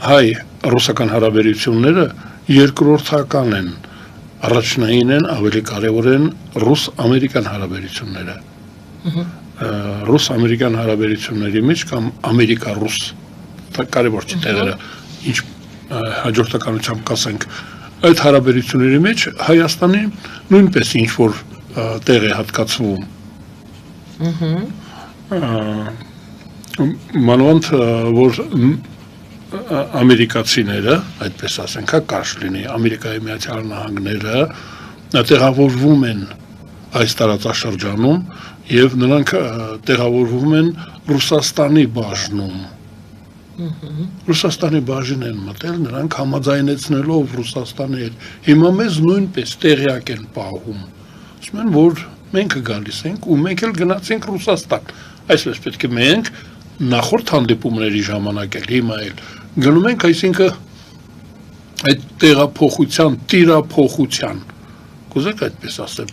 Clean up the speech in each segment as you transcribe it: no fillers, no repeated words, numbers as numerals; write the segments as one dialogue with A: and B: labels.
A: հայ-ռուսական հարաբերությունները երկրորդական են, առաջնային են, ավելի կարևոր են ռուս-ամերիկան հարաբերությունները։ Ռուս-ամերիկան հարաբերությունների մեջ կամ ամերիկա-ռուս կարևոր չի տեղերը, ինչ հաջորդականությամբ կասենք, այդ հարաբերությունների մեջ Հայաստանի նույնպես ինչ-որ տեղ է հատկացվում։ Մանավանդ, որ ամերիկացիները, այդպես ասենք, կարճ լինի, Ամերիկայի Միացյալ Նահանգները տեղավորվում են այս տարածաշրջանում եւ նրանք տեղավորվում են Ռուսաստանի բաժնում։ Ռուսաստանի բաժին են մտել, նրանք համաձայնեցնելով Ռուսաստանի հետ, հիմա մեզ նույնպես տեղյակ են պահում։ Ասում են, որ մենք գալիս ենք ու մենք էլ գնացինք Ռուսաստան։ Այսպես պետք է մենք նախորդ հանդիպումների ժամանակ էլ հիմա էլ գնում ենք, այսինքն այդ տեղափոխության, տիրափոխության, կուզեք այդպես ասեմ,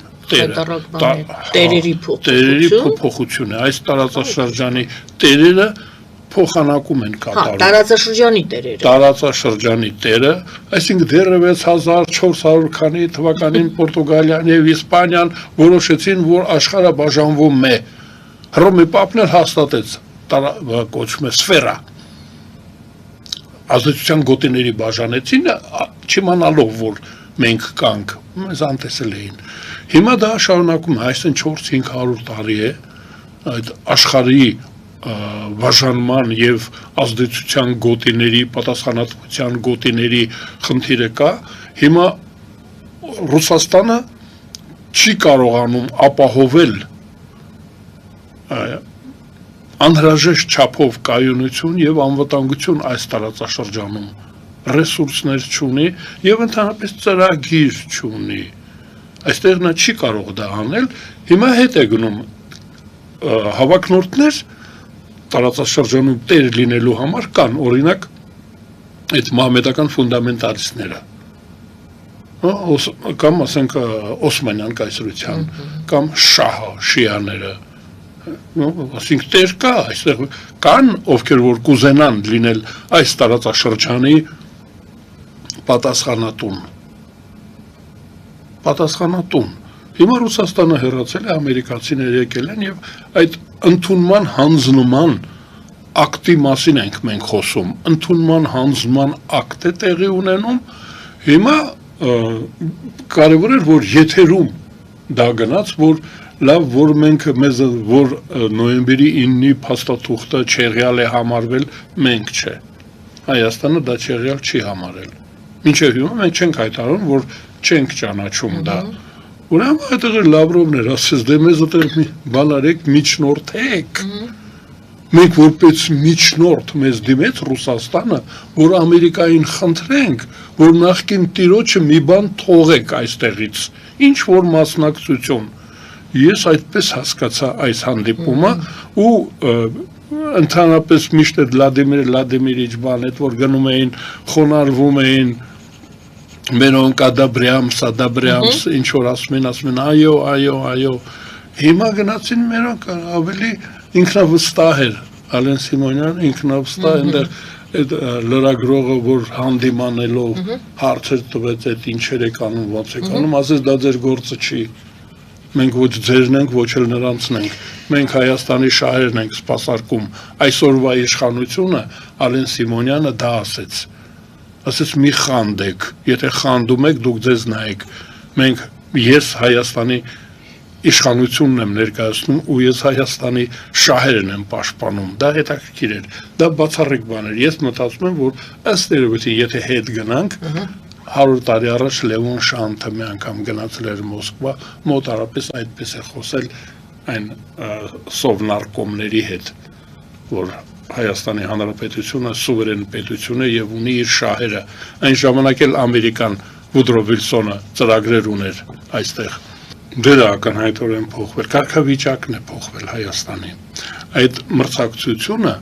A: տերերի փոփոխություն է, այս տարածաշրջանի տերերը փոխանակում են կատարում։ Տարածաշրջանի տերը, այսինքն դեռևս 1400 քանի թվականին Պորտուգալիան եւ Իսպանիան որոշեցին, որ աշխարհը բաժանվում է։ Հռոմի պապն էլ հաստատեց, կոչվում է սֆերա։ Ազդեցության գոտիների բաժանեցին, չիմանալով, որ մենք կանք, մեզ անտեսել էին։ Հիմա դա շարունակում է, այսինքն 400-500 տարի է այդ աշխարհի բաժանման եւ ազդեցության գոտիների, պատասխանատվության գոտիների խնդիրը կա։ Հիմա Ռուսաստանը չի կարողանում ապահովել անհրաժեշտ չափով կայունություն եւ անվտանգություն այս տարածաշրջանում, ռեսուրսներ չունի եւ ընդհանրապես ծրագիր չունի։ Այստեղ նա չի կարող դա անել, հիմա հետ է գնում հավակնորդներ տարածաշրջանում տեր լինելու համար կան, օրինակ, այդ մահմեդական ֆունդամենտալիստները, կամ ասենք Օսմանյան կայսրության, կամ շահը, շիաները, ասենք տեր կա, այստեղ կան, ովքեր որ կուզենան լինել այս տարածաշրջանի պատասխանատուն։ Հիմա Ռուսաստանը հեռացել է, ամերիկացիները եկել են եւ այդ ընդունման հանձնման ակտի մասին ենք մենք խոսում, ընդունման հանձնման ակտ է տեղի ունենում, հիմա կարևոր էր, որ եթերում դա գնաց, որ լավ, որ մենք մեզ, որ նոյեմբերի 9-ի փաստաթուղթը չեղյալ է համարվել, մենք չէ, Հայաստանը դա չեղյալ չի համարել, մինչև հիմա մենք չենք հայտարարում, որ չենք ճանաչում դա, ուրեմն այդտեղ Լավրովն էր ասես, դե մեզ այդտեղ բան արեք, միջնորդեք, մենք որպես միջնորդ մեզ դիմեց Ռուսաստանը, որ Ամերիկային խնդրենք, որ նախկին տիրոջը մի բան թողեք այստեղից, ինչ որ մասնակցություն։ Ես այդպես հասկացա այս հանդիպումը ու ընդհանրապես միշտ այդ Վլադիմիր Վլադիմիրիչ բան այդ որ գնում էին, խոնարհվում էին, մերոնք ադաբրյամս, ինչ որ ասում են, այո, հիմա գնացին մերոնք ավելի ինքնավստահ էր, Ալեն Սիմոնյան ինքնավստահ այնտեղ այդ լրագրողը, որ հանդիմանելով հարցեր տվեց, այդ ինչեր եք անում, ոնց եք անում, ասես դա ձեր գործը չի, մենք ոչ ձերն ենք, ոչ էլ նրանցն ենք, մենք Հայաստանի շահերն ենք սպասարկում, այսօրվա իշխանությունը, Ալեն Սիմոնյանը դա ասեց մի խանդեք, եթե խանդում եք, դուք ձեզ նայեք, ես Հայաստանի իշխանությունն եմ ներկայացնում ու ես Հայաստանի շահերն եմ պաշտպանում, դա հետաքրքիր էր, դա բացառիկ բան էր, ես մտածում եմ, որ ըստ երևույթին, եթե հետ գնանք, 100 տարի առաջ Լևոն Շանթը մի անգամ գնացել էր Մոսկվա, մոտարապես այդպես է խոսել այն սովնարկոմների հետ, որ Հայաստանի Հանրապետությունը սուվերեն պետություն է եւ ունի իր շահերը, այն ժամանակ էլ Ամերիկան Վուդրո Վիլսոնը ծրագրեր ուներ այստեղ, դրա ակնհայտորեն փոխվել, կարգավիճակն է փոխվել Հայաստանի, այդ մրցակցությունը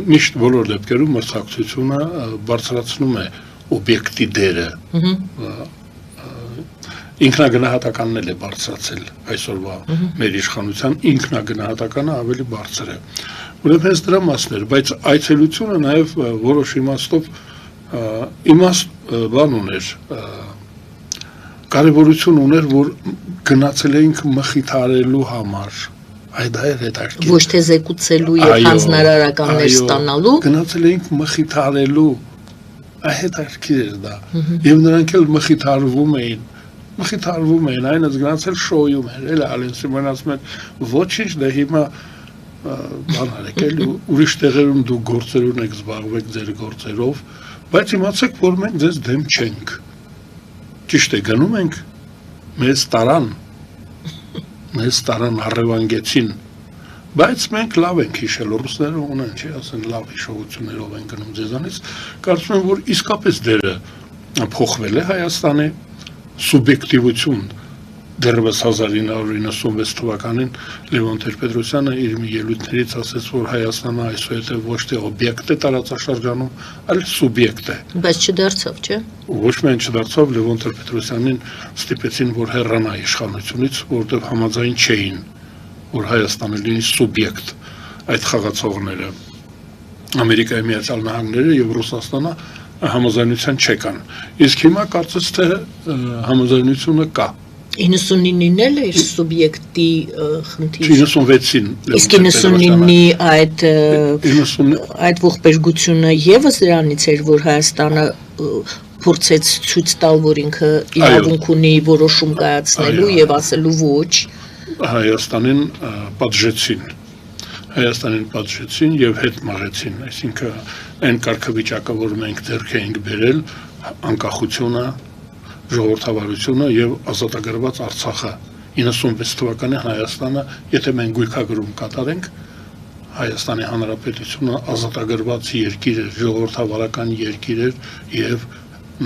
A: միշտ բոլոր դեպքերում մրցակցությունը բարձրացնում է օբյեկտի դերը, ինքնագնահատականն էլ է բարձրացել այսօրվա մեր իշխանության ինքնագնահատականը ավելի բարձր է, Ուրեմն հենց դրա մասն էր, բայց այցելությունը նաև որոշ իմաստով բան ուներ, կարևորություն ուներ, որ գնացել էինք մխիթարելու համար, այդ էր հետաքրքիր։
B: Ոչ թե զեկուցելու եւ հանձնարարականներ ստանալու,
A: գնացել էինք մխիթարելու, հետաքրքիր էր դա, եւ նրանք էլ մխիթարվում էին, այնպես գնացել շոյում էր, էլ Ալենսիմն ասում էր, ոչինչ, դե հիմա բան արեք, էլ ուրիշ տեղերում դու գործերուն եք զբաղվեք ձեր գործերով, բայց իմացեք, որ մենք ձեզ դեմ չենք։ Ճիշտ է, գնում ենք, մեզ տարան առևանգեցին, բայց մենք լավ ենք հիշել, ռուսները ունեն, չի ասեն, լավ հիշողություններով են գնում ձեզանից, կարծում եմ, որ իսկապես դերը փոխվել է Հայաստանի սուբյեկտիվություն, դեռևս 1996 թվականին Լևոն Տեր-Պետրոսյանը իր մի ելույթներից ասեց, որ Հայաստանը այսուհետև ոչ թե օբյեկտ է տարածաշրջանում, այլ սուբյեկտ է։
B: Բայց չդարձավ, չէ՞։
A: Ոչ միայն չդարձավ, Լևոն Տեր-Պետրոսյանին ստիպեցին, որ հեռանա իշխանությունից, որովհետև համաձայն չէին, որ Հայաստանը լինի սուբյեկտ, այդ խաղացողները, Ամերիկայի Միացյալ Նահանգները եւ Ռուսաստանը համաձայնության չեկան։ Իսկ հիմա կարծես թե համաձայնությունը կա։
B: 99-ին էլ էր սուբյեկտի խնդիր։
A: 96-ին։
B: Իսկ 99-ի այդ ողբերգությունը եւս դրանից էր, որ Հայաստանը փորձեց ցույց տալ, որ ինքը իրավունք ունի որոշում կայացնելու եւ ասելու ոչ։
A: Հայաստանին պատժեցին եւ հետ մաղեցին, այսինքն այն կարգավիճակը, որ մենք ձեռք էինք բերել, անկախությունը, ժողովրդավարությունը եւ ազատագրված Արցախը 96 թվականի Հայաստանը, եթե մենք գույքագրում կատարենք, Հայաստանի Հանրապետությունը ազատագրված երկիր էր, ժողովրդավարական երկիր էր եւ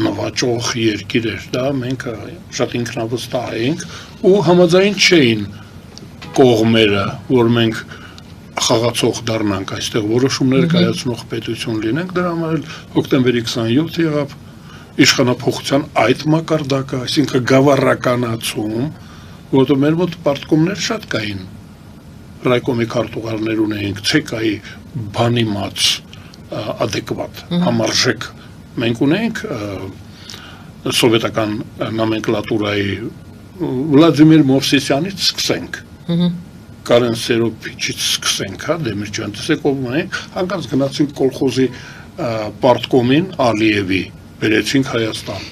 A: նվաճող երկիր էր, դա մենք շատ ինքնավստահ էինք ու համաձայն չէին կողմերը, որ մենք խաղացող դառնանք այստեղ որոշումներ կայացնող պետություն լինենք, դրա համար էլ հոկտեմբերի 27 եղավ իշխանափոխության այդ մակարդակը, այսինքն գավառականացում, որտեղ մեր մոտ պարտկոմներ շատ կային, ռայկոմի քարտուղարներ ունեինք, ՑԿ-ի բանիմաց adekvat, համարժեք, մենք ունեինք սովետական նոմենկլատուրայի Վլադիմիր Մովսեսյանից սկսենք, Կարեն Սերոպիչից սկսենք, Դեմիրճյան, տեսեք ով ունենք, հանկարծ գնացինք կոլխոզի պարտկոմին Ալիևի, բերեցինք Հայաստան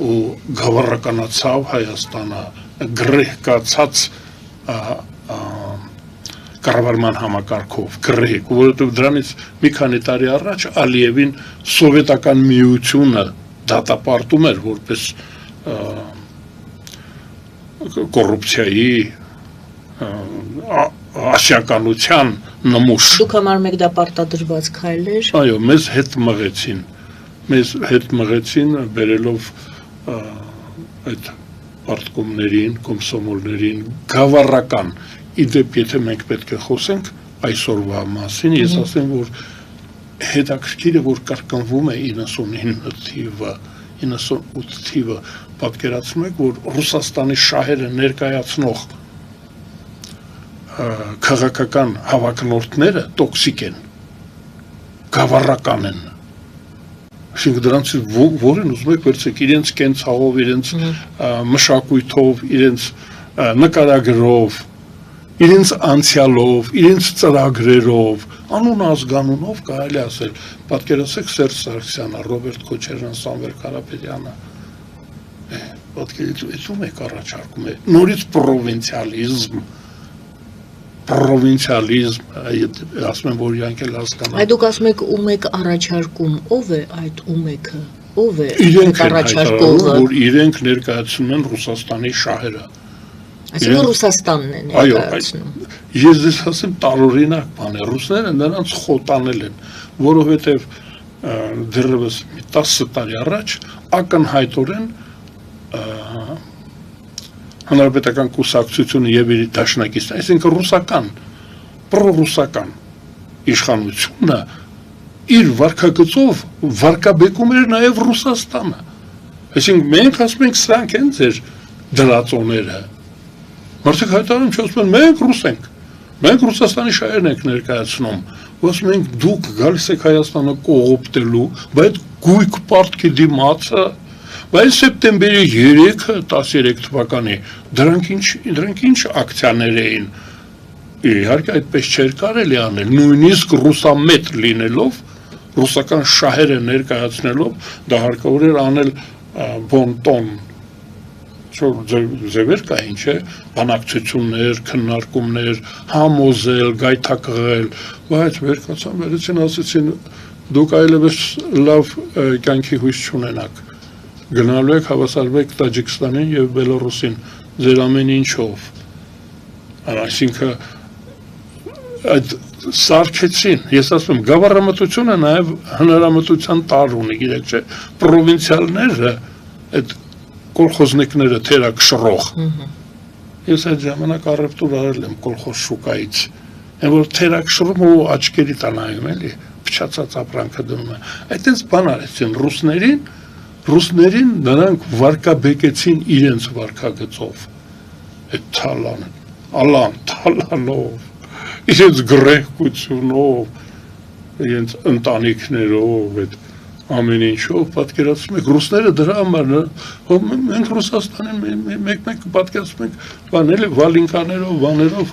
A: ու գավառականացավ Հայաստանը, գրեհկացած կառավարման համակարգով, գրեհ, որովհետև դրանից մի քանի տարի առաջ Ալիևին սովետական միությունը դատապարտում էր որպես կոռուպցիայի ասիականության նմուշ։
B: Դուք համար մեկ դա պարտադրված քայլ էր։
A: Այո, մեզ հետ մղեցին բերելով այդ պարտկոմներին, կոմսոմոլներին, գավառական, իդեպ եթե մենք պետք է խոսենք այսօրվա մասին, ես ասեմ, որ հետաքրքիր է, որ կարգանվում է 99 թիվը, 98 թիվը, պատկերացնում եք, որ Ռուսաստանի շահերը ներկայացնող քաղաքական հավակնորդները տոքսիկ են, գավառական են, այսինքն դրանցից որին ուզում եք վերցեք իրենց կենցաղով, իրենց մշակույթով, իրենց նկարագրով, իրենց անցյալով, իրենց ծրագրերով, անուն ազգանունով կարելի ասել, պատկերացեք Սերժ Սարգսյանը, Ռոբերտ Քոչարյանը, Սամվել Կարապետյանը, պատկերացեք ում եք առաջարկում, նորից պրովինցիալիզմ, ասում եմ, որ իրանք էլ հասկանան։
B: Այդ դուք ասում եք ում եք առաջարկում, ով է այդ ում եկը, ով է
A: իրենք առաջարկողը, որ իրենք ներկայացնում են Ռուսաստանի շահերը։
B: Այսինքն Ռուսաստանն է ներկայացնում։
A: Ես ձեզ ասեմ տարօրինակ բան է, ռուսները նրանց խոտանել են, որովհետև դեռևս 10 տարի առաջ ակնհայտորեն Հանրապետական կուսակցությունը եւ իր դաշնակիցն, այսինքն ռուսական, պրոռուսական իշխանությունը իր վարկագծով վարկաբեկում էր նաեւ Ռուսաստանը։ Այսինքն մենք ասում ենք սրանք են ձեր դրածոները։ Մարդիկ հայտարարում չասում են մենք ռուս ենք։ Մենք Ռուսաստանի շահերն ենք ներկայացնում, որ մենք դուք գալիս եք Հայաստանը կողոպտելու, բայց գույք պարտքի դիմացը, բայց սեպտեմբերի 3-ը 13 թվականի դրանք ինչ ակցիաներ էին, իհարկե այդպես չէր կարելի անել, նույնիսկ ռուսամետ լինելով, ռուսական շահերը ներկայացնելով, դա հարկավոր էր անել բոնտոն ձևեր կային, չէ, բանակցություններ, քննարկումներ, համոզել, գայթակղել, բայց վեր կացան, վերեցին, ասեցին, դուք այլևս լավ կյանքի հույս չունենաք, գնալու եք, հավասարվեք Տաջիկստանին և Բելորուսին, ձեր ամեն ինչով, այսինքն այդ սարքեցին, ես ասում եմ, գավառամտությունը նաև հնարամտության տար ունի, գիտեք չէ, պրովինցիալները, այդ կոլխոզնիկները թերակշռող, ես այդ ժամանակ առևտուր արել եմ կոլխոզ շուկայից, են որ թերակշռում ու աչկերի տանայում էլի, փչացած ապրանքը դնում է, այդտենց բան արեցին ռուսներին նրանք վարկաբեկեցին իրենց վարկագծով, այդ թալանով, իրենց գրեհկությունով, իրենց ընտանիքներով, այդ ամեն ինչով, պատկերացնում եք, ռուսները դրա համար, մենք Ռուսաստանին մեկ-մեկ պատկերացնում ենք, վալինկաներով, վաներով,